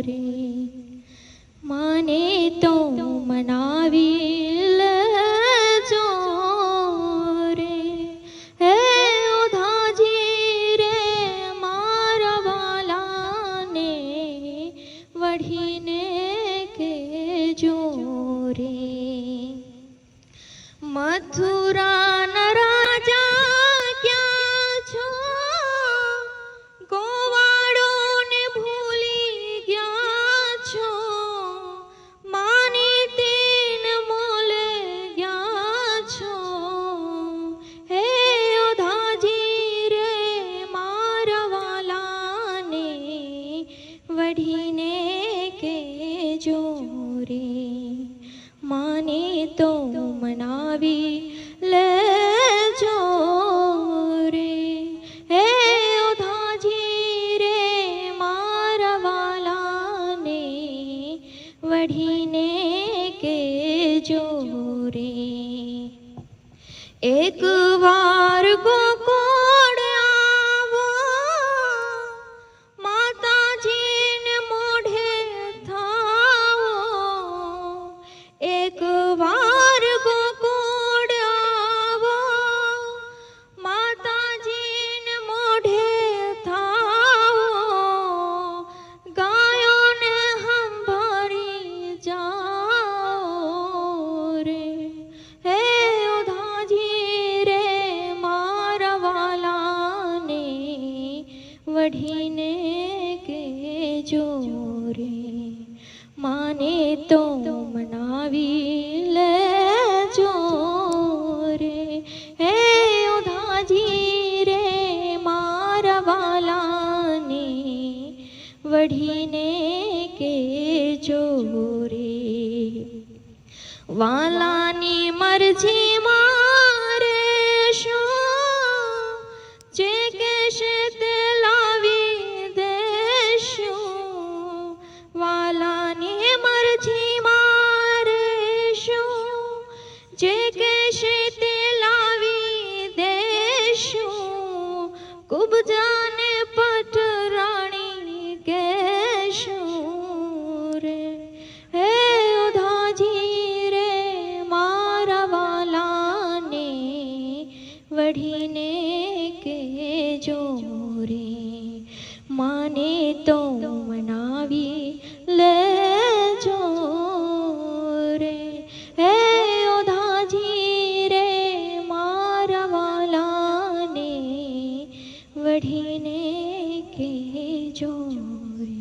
રે માને તો મનાવી લેજો રે હે ઉધાજી રે મારા વાલાને વઢીને કેજો રે મથુરાના રાજા ક્યાં છો ગોવાળોને ભૂલી ગયા છો માની તીન મોલે ગયા છો હે ઉધાજી રે મારા વાલાને વઢીને કેજો રે માને તો મનાવી લેજો રે હે ઉધાજી રે મારા વાલાને વઢીને કેજો રે એક વાર ગોકુળ આવો માતાજીને મોઢે થાવો એક વાર ગોકુળ આવો માતાજીને મોઢે થાવો ગાયોને સંભાળી જાઓ રે હે ઉધાજી રે મારા વાલાને વઢીને કેજો રે માને તો મનાવી લેજો રે હે ઉધાજી રે મારા વાલાને વઢીને કેજો રે વાલાની મરજી મારે શું જે કહેશે તે લાવી દેશું વાલાની મરજી મારે શું જે કહેશે તે લાવી દેશું કુબજાને પટરાણી કહેશું રે હે ઉધાજી રે મારા વાલાને વઢીને કેજો રે માને તો મનાવી લેજો રે હે ઉધાજી રે મારા વાલાને વઢીને કેજો રે